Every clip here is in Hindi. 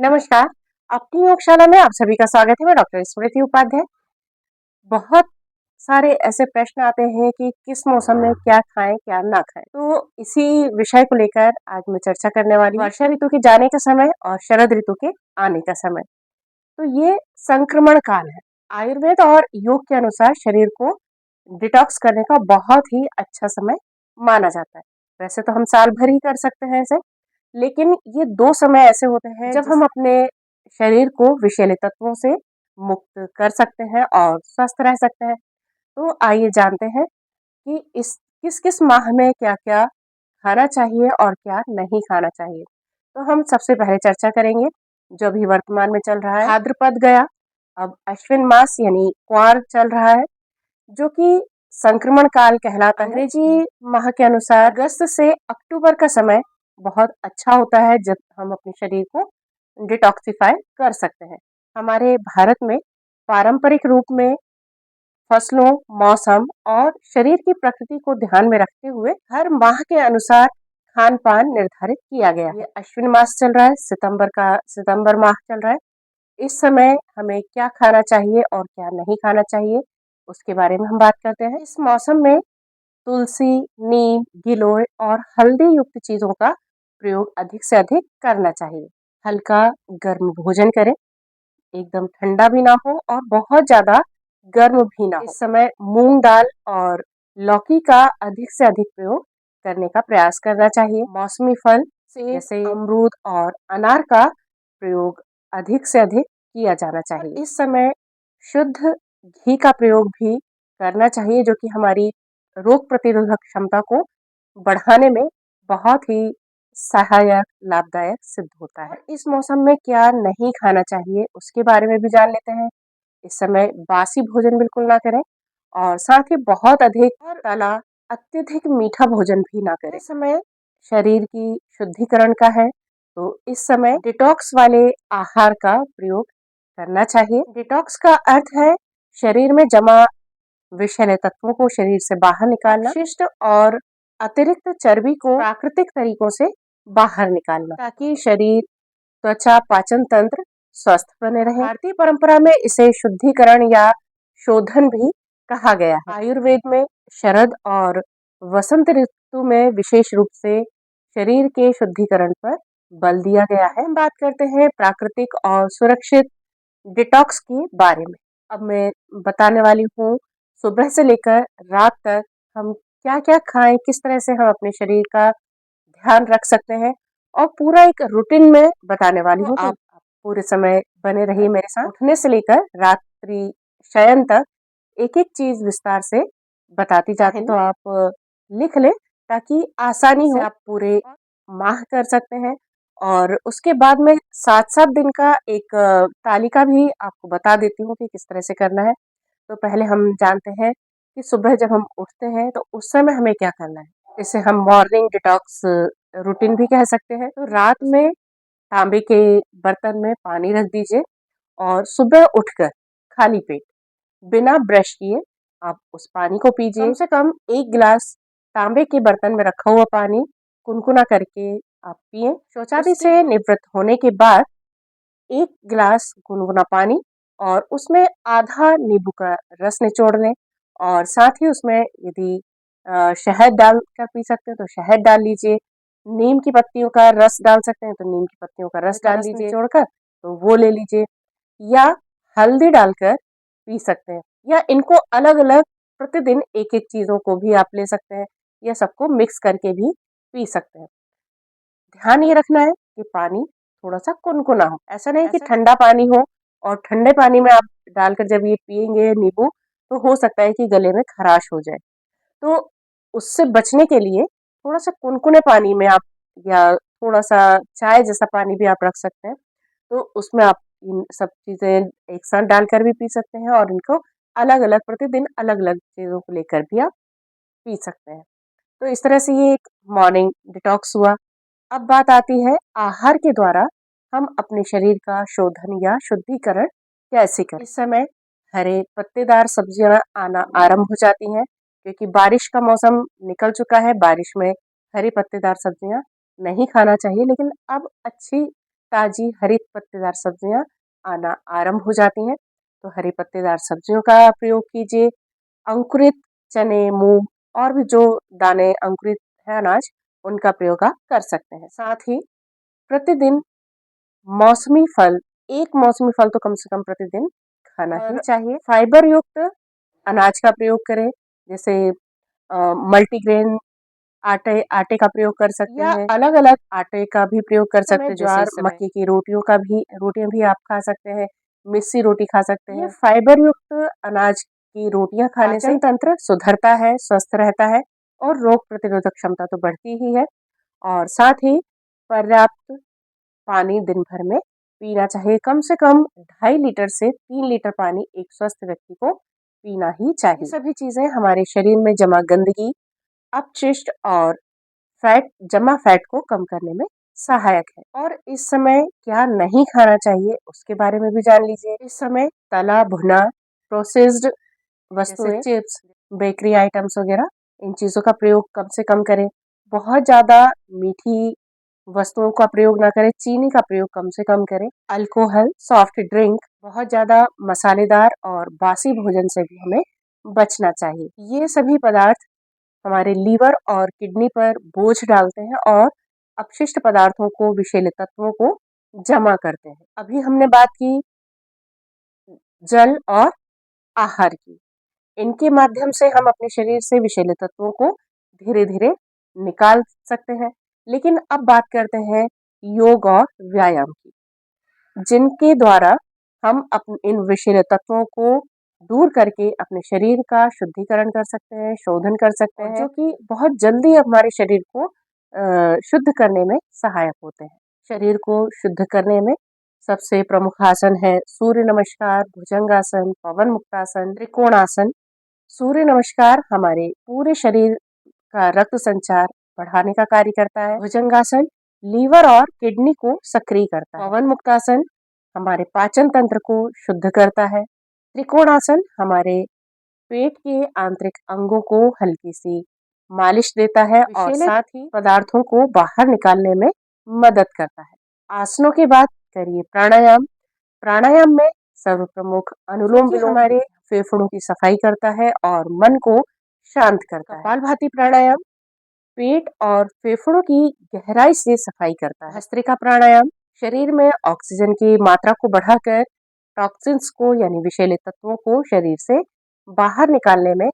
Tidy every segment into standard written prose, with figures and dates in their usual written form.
नमस्कार। अपनी योगशाला में आप सभी का स्वागत है। मैं डॉक्टर स्मृति उपाध्याय। बहुत सारे ऐसे प्रश्न आते हैं कि किस मौसम में क्या खाएं क्या ना खाएं, तो इसी विषय को लेकर आज मैं चर्चा करने वाली हूँ। वर्षा ऋतु के जाने का समय और शरद ऋतु के आने का समय, तो ये संक्रमण काल है। आयुर्वेद और योग के अनुसार शरीर को डिटॉक्स करने का बहुत ही अच्छा समय माना जाता है। वैसे तो हम साल भर ही कर सकते हैं ऐसे, लेकिन ये 2 समय ऐसे होते हैं जब हम अपने शरीर को विषैले तत्वों से मुक्त कर सकते हैं और स्वस्थ रह सकते हैं। तो आइए जानते हैं कि इस किस-किस माह में क्या-क्या खाना चाहिए और क्या नहीं खाना चाहिए। तो हम सबसे पहले चर्चा करेंगे जो अभी वर्तमान में चल रहा है। भाद्रपद गया, अब अश्विन मास यानी क्वार चल रहा है, जो कि संक्रमण काल कहलाता है। अंग्रेजी माह के अनुसार अगस्त से अक्टूबर का समय बहुत अच्छा होता है जब हम अपने शरीर को डिटॉक्सिफाई कर सकते हैं। हमारे भारत में पारंपरिक रूप में फसलों, मौसम और शरीर की प्रकृति को ध्यान में रखते हुए हर माह के अनुसार खान पान निर्धारित किया गया है। ये अश्विन मास चल रहा है, सितंबर माह चल रहा है। इस समय हमें क्या खाना चाहिए और क्या नहीं खाना चाहिए, उसके बारे में हम बात करते हैं। इस मौसम में तुलसी, नीम, गिलोय और हल्दी युक्त चीजों का प्रयोग अधिक से अधिक करना चाहिए। हल्का गर्म भोजन करें, एकदम ठंडा भी ना हो और बहुत ज्यादा गर्म भी ना हो। इस समय मूंग दाल और लौकी का अधिक से अधिक प्रयोग करने का प्रयास करना चाहिए। मौसमी फल जैसे अमरूद और अनार का प्रयोग अधिक से अधिक किया जाना चाहिए। इस समय शुद्ध घी का प्रयोग भी करना चाहिए, जो कि हमारी रोग प्रतिरोधक क्षमता को बढ़ाने में बहुत ही सहायक लाभदायक सिद्ध होता है। इस मौसम में क्या नहीं खाना चाहिए उसके बारे में भी जान लेते हैं। इस समय बासी भोजन बिल्कुल ना करें और साथ ही बहुत अधिक और तला अत्यधिक मीठा भोजन भी ना करें। इस समय शरीर की शुद्धिकरण का है, तो इस समय डिटॉक्स वाले आहार का प्रयोग करना चाहिए। डिटॉक्स का अर्थ है शरीर में जमा विषैले तत्वों को शरीर से बाहर निकालना, अपशिष्ट और अतिरिक्त चर्बी को प्राकृतिक तरीकों से बाहर निकालना, ताकि शरीर, त्वचा, पाचन तंत्र स्वस्थ बने रहे। भारतीय परंपरा में इसे शुद्धिकरण या शोधन भी कहा गया है। आयुर्वेद में शरद और वसंत ऋतु में विशेष रूप से शरीर के शुद्धिकरण पर बल दिया गया है। हम बात करते हैं प्राकृतिक और सुरक्षित डिटॉक्स के बारे में। अब मैं बताने वाली हूँ सुबह से लेकर रात तक हम क्या-क्या खाएं, किस तरह से हम अपने शरीर का ध्यान रख सकते हैं और पूरा एक रूटीन में बताने वाली हूँ। तो आप पूरे समय बने रहिए मेरे साथ। उठने से लेकर रात्रि शयन तक एक-एक चीज विस्तार से बताती जाती हूँ, तो आप लिख लें ताकि आसानी हो। आप पूरे माह कर सकते हैं और उसके बाद में 7-7 दिन का एक तालिका भी आपको बता देती हूँ कि किस तरह से करना है। तो पहले हम जानते हैं कि सुबह जब हम उठते हैं तो उस समय हमें क्या करना है। इसे हम मॉर्निंग डिटॉक्स रूटीन भी कह सकते हैं। तो रात में तांबे के बर्तन में पानी रख दीजिए और सुबह उठकर खाली पेट बिना ब्रश किए आप उस पानी को पीजिए। कम से कम 1 गिलास तांबे के बर्तन में रखा हुआ पानी गुनगुना करके आप पिए। शौचालय से निवृत्त होने के बाद 1 गिलास गुनगुना पानी और उसमें आधा नींबू का रस निचोड़ लें और साथ ही उसमें यदि शहद डाल कर पी सकते हैं तो शहद डाल लीजिए। नीम की पत्तियों का रस डाल सकते हैं तो नीम की पत्तियों का रस डाल लीजिए निचोड़कर, तो वो ले लीजिए या हल्दी डालकर पी सकते हैं या इनको अलग-अलग प्रतिदिन एक-एक चीज़ों को भी आप ले सकते हैं या सबको मिक्स करके भी पी सकते हैं। ध्यान ये रखना है कि पानी थोड़ा-सा कुनकुना हो। ऐसा नहीं कि ठंडा पानी हो और ठंडे पानी में आप डालकर जब ये पिएँगे नींबू, तो हो सकता है कि गले में खराश हो जाए। तो उससे बचने के लिए थोड़ा-सा कुनकुने पानी में आप या थोड़ा-सा चाय जैसा पानी भी आप रख सकते हैं। तो उसमें आप इन सब चीज़ें एक साथ डालकर भी पी सकते हैं और इनको अलग-अलग प्रतिदिन अलग-अलग चीज़ों को लेकर भी आप पी सकते हैं। तो इस तरह से ये एक मॉर्निंग डिटॉक्स हुआ। अब बात आती है आहार के द्वारा हम अपने शरीर का शोधन या शुद्धिकरण कैसे करें। इस समय हरे पत्तेदार सब्जियां आना आरंभ हो जाती हैं क्योंकि बारिश का मौसम निकल चुका है। बारिश में हरी पत्तेदार सब्जियां नहीं खाना चाहिए, लेकिन अब अच्छी ताजी हरी पत्तेदार सब्जियां आना आरंभ हो जाती हैं। तो हरी पत्तेदार सब्जियों का प्रयोग कीजिए। अंकुरित चने, मूंग और भी जो दाने अंकुरित है अनाज, उनका प्रयोग आप कर सकते हैं। साथ ही प्रतिदिन मौसमी फल, एक मौसमी फल तो कम से कम प्रतिदिन खाना ही चाहिए। फाइबर युक्त अनाज का प्रयोग करें, जैसे मल्टीग्रेन आटे आटे का प्रयोग कर सकते हैं, अलग अलग आटे का भी प्रयोग कर सकते हैं। ज्वार, मक्के की रोटियां भी आप खा सकते हैं, मिस्सी रोटी खा सकते हैं। फाइबर युक्त अनाज की रोटियां खाने से तंत्र सुधरता है, स्वस्थ रहता है और रोग प्रतिरोधक क्षमता तो बढ़ती ही है। और साथ ही पर्याप्त पानी दिन भर में पीना चाहिए। कम से कम 2.5 लीटर से 3 लीटर पानी एक स्वस्थ व्यक्ति को पीना ही चाहिए। ये सभी चीजें हमारे शरीर में जमा गंदगी, अपशिष्ट और फैट को कम करने में सहायक है। और इस समय क्या नहीं खाना चाहिए उसके बारे में भी जान लीजिए। इस समय तला भुना, प्रोसेस्ड वस्तुएं, चिप्स, बेकरी आइटम्स वगैरह, इन चीजों का प्रयोग कम से कम करें। बहुत ज्यादा मीठी वस्तुओं का प्रयोग ना करें, चीनी का प्रयोग कम से कम करें। अल्कोहल, सॉफ्ट ड्रिंक, बहुत ज्यादा मसालेदार और बासी भोजन से भी हमें बचना चाहिए। ये सभी पदार्थ हमारे लीवर और किडनी पर बोझ डालते हैं और अपशिष्ट पदार्थों को, विषैले तत्वों को जमा करते हैं। अभी हमने बात की जल और आहार की। इनके माध्यम से हम अपने शरीर से विषैले तत्वों को धीरे धीरे निकाल सकते हैं। लेकिन अब बात करते हैं योग और व्यायाम की, जिनके द्वारा हम इन विषैले तत्वों को दूर करके अपने शरीर का शुद्धिकरण कर सकते हैं, शोधन कर सकते हैं, जो कि बहुत जल्दी हमारे शरीर को शुद्ध करने में सहायक होते हैं। शरीर को शुद्ध करने में सबसे प्रमुख आसन है सूर्य नमस्कार, भुजंगासन, पवन मुक्तासन, त्रिकोणासन। सूर्य नमस्कार हमारे पूरे शरीर का रक्त संचार बढ़ाने का कार्य करता है। भुजंगासन लीवर और किडनी को सक्रिय करता है। पवन मुक्तासन हमारे पाचन तंत्र को शुद्ध करता है। त्रिकोणासन हमारे पेट के आंतरिक अंगों को हल्की सी मालिश देता है और साथ ही पदार्थों को बाहर निकालने में मदद करता है। आसनों की बात करिए, प्राणायाम। प्राणायाम में सर्व प्रमुख अनुलोम विलोम हमारे फेफड़ों की सफाई करता है और मन को शांत करता है। कपालभाति प्राणायाम पेट और फेफड़ों की गहराई से सफाई करता है। भस्त्रिका प्राणायाम शरीर में ऑक्सीजन की मात्रा को बढ़ाकर टॉक्सिन्स को, यानी विषैले तत्वों को शरीर से बाहर निकालने में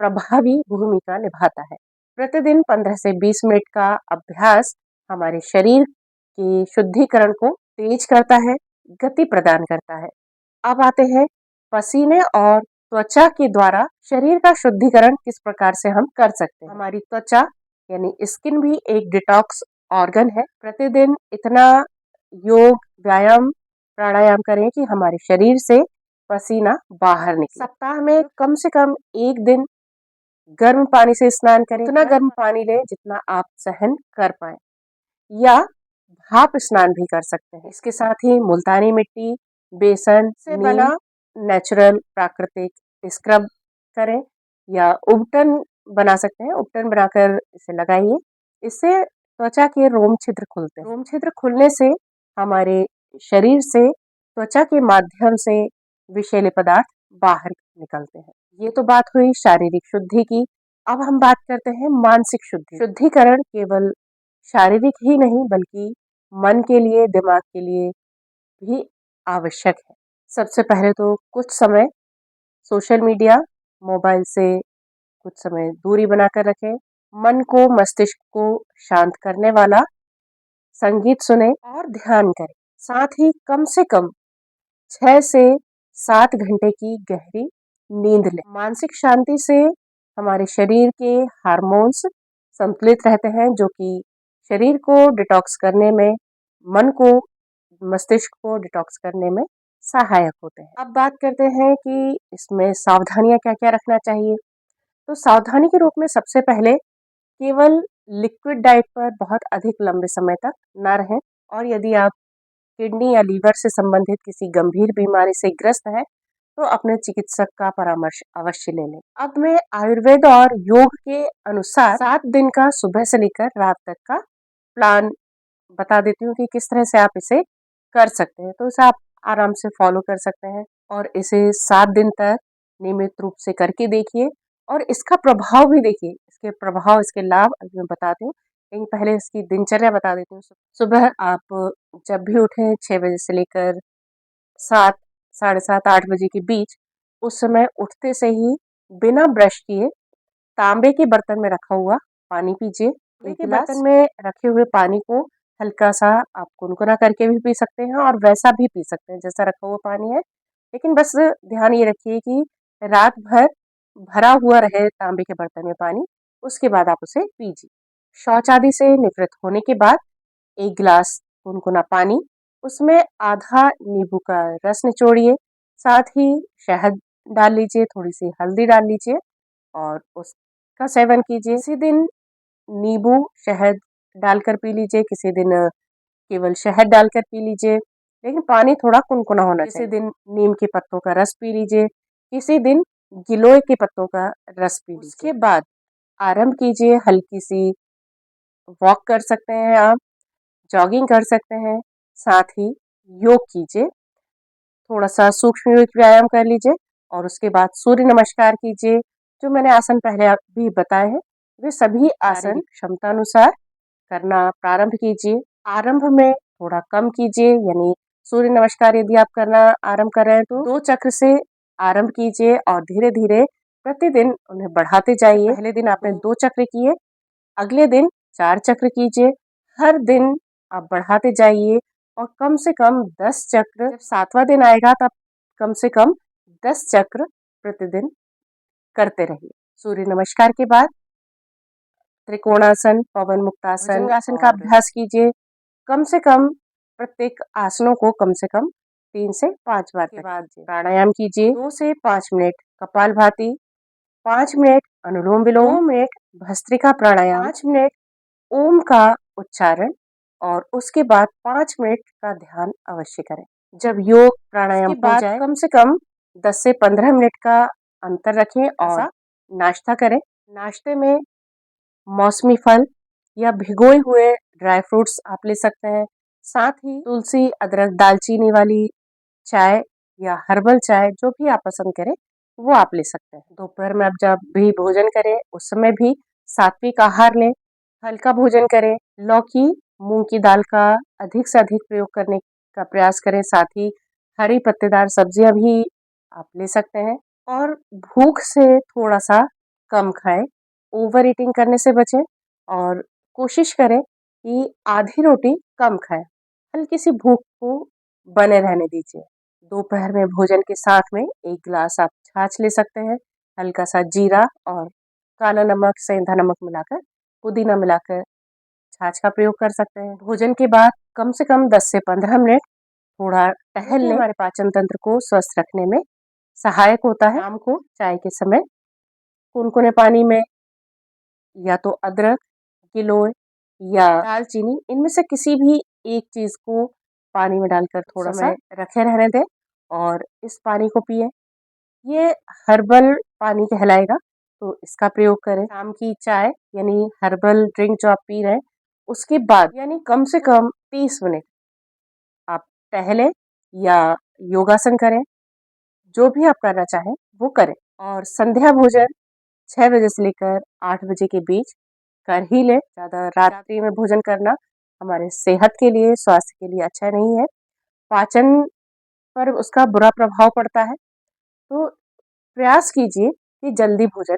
प्रभावी भूमिका निभाता है। प्रतिदिन 15 से 20 मिनट का अभ्यास हमारे शरीर के शुद्धिकरण को तेज करता है, गति प्रदान करता है। अब आते हैं पसीने और त्वचा के द्वारा शरीर का शुद्धिकरण किस प्रकार से हम कर सकते हैं। हमारी त्वचा यानी स्किन भी एक डिटॉक्स ऑर्गन है। प्रतिदिन इतना योग, व्यायाम, प्राणायाम करें कि हमारे शरीर से पसीना बाहर निकले। सप्ताह में कम से कम एक दिन गर्म पानी से स्नान करें। उतना गर्म पानी लें जितना आप सहन कर पाए, या भाप स्नान भी कर सकते हैं। इसके साथ ही मुल्तानी मिट्टी, बेसन से बना नेचुरल प्राकृतिक स्क्रब करें, या उबटन बना सकते हैं। उबटन बनाकर इसे लगाइए। इससे त्वचा के रोम छिद्र खुलते हैं। रोम छिद्र खुलने से हमारे शरीर से त्वचा के माध्यम से विषैले पदार्थ बाहर निकलते हैं। ये तो बात हुई शारीरिक शुद्धि की। अब हम बात करते हैं मानसिक शुद्धि। शुद्धिकरण केवल शारीरिक ही नहीं बल्कि मन के लिए, दिमाग के लिए भी आवश्यक है। सबसे पहले तो कुछ समय सोशल मीडिया, मोबाइल से कुछ समय दूरी बनाकर रखें। मन को, मस्तिष्क को शांत करने वाला संगीत सुने और ध्यान करें। साथ ही कम से कम 6 से 7 घंटे की गहरी नींद लें। मानसिक शांति से हमारे शरीर के हार्मोन्स संतुलित रहते हैं, जो कि शरीर को डिटॉक्स करने में, मन को, मस्तिष्क को डिटॉक्स करने में सहायक होते हैं। अब बात करते हैं कि इसमें सावधानियां क्या क्या रखना चाहिए। तो सावधानी के रूप में सबसे पहले केवल लिक्विड डाइट पर बहुत अधिक लंबे समय तक ना रहें, और यदि आप किडनी या लीवर से संबंधित किसी गंभीर बीमारी से ग्रस्त है तो अपने चिकित्सक का परामर्श अवश्य ले लें। अब मैं आयुर्वेद और योग के अनुसार 7 दिन का सुबह से लेकर रात तक का प्लान बता देती हूँ कि किस तरह से आप इसे कर सकते हैं। तो इसे आप आराम से फ़ॉलो कर सकते हैं और इसे 7 दिन तक नियमित रूप से करके देखिए और इसका प्रभाव भी देखिए। इसके प्रभाव, इसके लाभ अभी मैं बताती हूँ, लेकिन पहले इसकी दिनचर्या बता देती हूँ। सुबह आप जब भी उठें 6 बजे से लेकर 7, साढ़े 7, 8 बजे के बीच, उस समय उठते से ही बिना ब्रश किए तांबे के बर्तन में रखा हुआ पानी पीजिए। तांबे के बर्तन में रखे हुए पानी को हल्का-सा आप गुनगुना करके भी पी सकते हैं और वैसा भी पी सकते हैं जैसा रखा हुआ पानी है। लेकिन बस ध्यान ये रखिए कि रात भर भरा हुआ रहे तांबे के बर्तन में पानी, उसके बाद आप उसे पीजिए। शौच आदि से निवृत्त होने के बाद 1 गिलास गुनगुना पानी, उसमें आधा नींबू का रस निचोड़िए, साथ ही शहद डाल लीजिए, थोड़ी-सी हल्दी डाल लीजिए और उसका सेवन कीजिए। किसी दिन नींबू, शहद डालकर पी लीजिए, किसी दिन केवल शहद डालकर पी लीजिए, लेकिन पानी थोड़ा कुनकुना होना चाहिए। किसी दिन नीम के पत्तों का रस पी लीजिए, किसी दिन गिलोय के पत्तों का रस पी लीजिए। उसके बाद आरंभ कीजिए, हल्की-सी वॉक कर सकते हैं आप, जॉगिंग कर सकते हैं, साथ ही योग कीजिए, थोड़ा-सा सूक्ष्म व्यायाम कर लीजिए और उसके बाद सूर्य नमस्कार कीजिए। जो मैंने आसन पहले अभी बताए हैं, वे सभी आसन क्षमता अनुसार करना प्रारंभ कीजिए। आरंभ में थोड़ा कम कीजिए, यानी सूर्य नमस्कार यदि आप करना आरंभ कर रहे हैं तो 2 चक्र से आरंभ कीजिए और धीरे-धीरे प्रतिदिन उन्हें बढ़ाते जाइए। पहले दिन आपने 2 चक्र किए, अगले दिन 4 चक्र कीजिए, हर दिन आप बढ़ाते जाइए और कम से कम 10 चक्र, जब 7वां दिन आएगा तब कम से कम 10 चक्र प्रतिदिन करते रहिए। सूर्य नमस्कार के बाद त्रिकोणासन, पवन मुक्तासन, भुजंगासन का अभ्यास कीजिए। कम से कम प्रत्येक आसनों को कम से कम 3 से 5 बार के बाद प्राणायाम कीजिए। 2 से 5 मिनट कपालभाति, 5 मिनट अनुलोम विलोम, 2 मिनट भस्त्रिका प्राणायाम, 5 मिनट ओम का उच्चारण और उसके बाद 5 मिनट का ध्यान अवश्य करें। जब योग प्राणायाम हो जाए, कम से कम 10 से 15 मिनट का अंतर रखें और नाश्ता करें। नाश्ते में मौसमी फल या भिगोए हुए ड्राई फ्रूट्स आप ले सकते हैं। साथ ही तुलसी, अदरक, दालचीनी वाली चाय या हर्बल चाय जो भी आप पसंद करें वो आप ले सकते हैं। दोपहर में आप जब भी भोजन करें उस समय भी सात्विक आहार लें, हल्का भोजन करें। लौकी, मूंग की दाल का अधिक से अधिक प्रयोग करने का प्रयास करें। साथ ही हरी पत्तेदार सब्जियां भी आप ले सकते हैं और भूख से थोड़ा सा कम खाएं, ओवर ईटिंग करने से बचें और कोशिश करें कि आधी रोटी कम खाएं। हल्की सी भूख को बने रहने दीजिए। दोपहर में भोजन के साथ में 1 गिलास आप छाछ ले सकते हैं, हल्का सा जीरा और काला नमक, सेंधा नमक मिलाकर, पुदीना मिलाकर छाछ का प्रयोग कर सकते हैं। भोजन के बाद कम से कम 10 से 15 मिनट थोड़ा टहल लें, हमारे पाचन तंत्र को स्वस्थ रखने में सहायक होता है। शाम को चाय के समय कुनकुने पानी में या तो अदरक, गिलोय या दालचीनी, इनमें से किसी भी एक चीज को पानी में डालकर थोड़ा सा रखे रहने दें और इस पानी को पिए। ये हर्बल पानी कहलाएगा, तो इसका प्रयोग करें। शाम की चाय यानी हर्बल ड्रिंक जो आप पी रहे हैं उसके बाद यानी कम से कम 30 मिनट आप टहलें या योगासन करें, जो भी आप करना चाहें वो करें। और संध्या भोजन 6 बजे से लेकर 8 बजे के बीच कर ही लें। ज़्यादा रात्रि में भोजन करना हमारे सेहत के लिए, स्वास्थ्य के लिए अच्छा नहीं है। पाचन पर उसका बुरा प्रभाव पड़ता है। तो प्रयास कीजिए कि जल्दी भोजन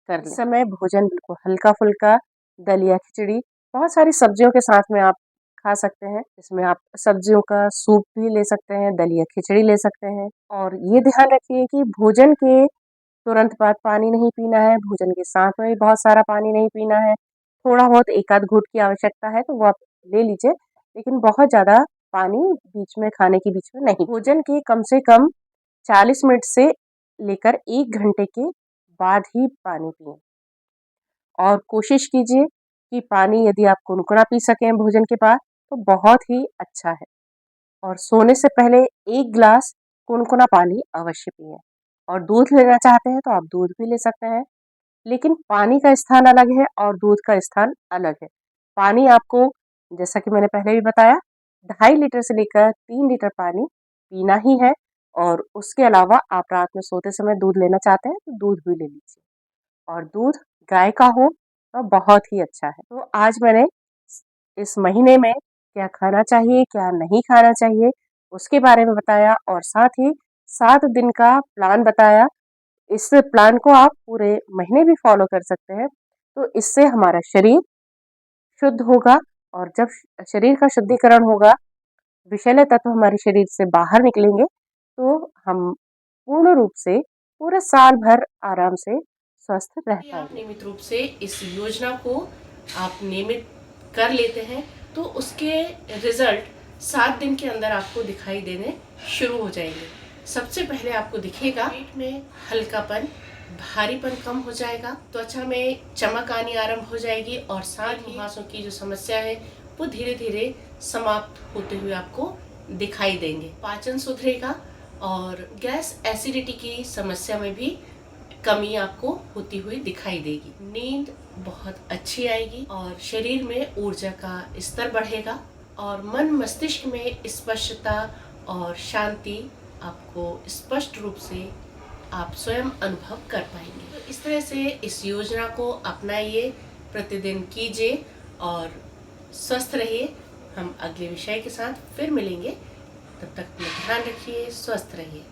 कर लें। इस समय भोजन बिल्कुल हल्का-फुल्का, दलिया, खिचड़ी, बहुत सारी सब्जियों के साथ में आप खा सकते हैं। इसमें आप सब्जियों का सूप भी ले सकते हैं, दलिया, खिचड़ी ले सकते हैं और ये ध्यान रखिए कि भोजन के तुरंत बाद पानी नहीं पीना है, भोजन के साथ में भी बहुत सारा पानी नहीं पीना है। थोड़ा बहुत 1 आध घूँट की आवश्यकता है तो वो आप ले लीजिए, लेकिन बहुत ज़्यादा पानी बीच में, खाने के बीच में नहीं। भोजन के कम से कम 40 मिनट से लेकर 1 घंटे के बाद ही पानी पिएँ और कोशिश कीजिए कि पानी यदि आप गुनगुना पी सकें भोजन के बाद तो बहुत ही अच्छा है। और सोने से पहले 1 ग्लास गुनगुना पानी अवश्य पिएँ और दूध लेना चाहते हैं तो आप दूध भी ले सकते हैं, लेकिन पानी का स्थान अलग है और दूध का स्थान अलग है। पानी आपको जैसा कि मैंने पहले भी बताया, 2.5 लीटर से लेकर 3 लीटर पानी पीना ही है। और उसके अलावा आप रात में सोते समय दूध लेना चाहते हैं तो दूध भी ले लीजिए, और दूध गाय का हो तो बहुत ही अच्छा है। तो आज मैंने इस महीने में क्या खाना चाहिए, क्या नहीं खाना चाहिए, उसके बारे में बताया, और साथ ही 7 दिन का प्लान बताया। इस प्लान को आप पूरे महीने भी फॉलो कर सकते हैं। तो इससे हमारा शरीर शुद्ध होगा, और जब शरीर का शुद्धिकरण होगा, विषैले तत्व हमारे शरीर से बाहर निकलेंगे, तो हम पूर्ण रूप से पूरे साल भर आराम से स्वस्थ रह यदि आप पाएंगे। नियमित रूप से इस योजना को आप नियमित कर लेते हैं तो उसके रिजल्ट 7 दिन के अंदर आपको दिखाई देने शुरू हो जाएंगे। सबसे पहले आपको दिखेगा पेट में हल्कापन, भारीपन कम हो जाएगा, त्वचा में चमक आनी आरंभ हो जाएगी, और साथ ही मुहासों की जो समस्या है वो धीरे धीरे समाप्त होते हुए आपको दिखाई देंगे। पाचन सुधरेगा और गैस एसिडिटी की समस्या में भी कमी आपको होती हुई दिखाई देगी। नींद बहुत अच्छी आएगी और शरीर में ऊर्जा का स्तर बढ़ेगा, और मन मस्तिष्क में स्पष्टता और शांति आपको स्पष्ट रूप से आप स्वयं अनुभव कर पाएंगे। तो इस तरह से इस योजना को अपनाइए, प्रतिदिन कीजिए और स्वस्थ रहिए। हम अगले विषय के साथ फिर मिलेंगे। तब तक अपना ध्यान रखिए, स्वस्थ रहिए।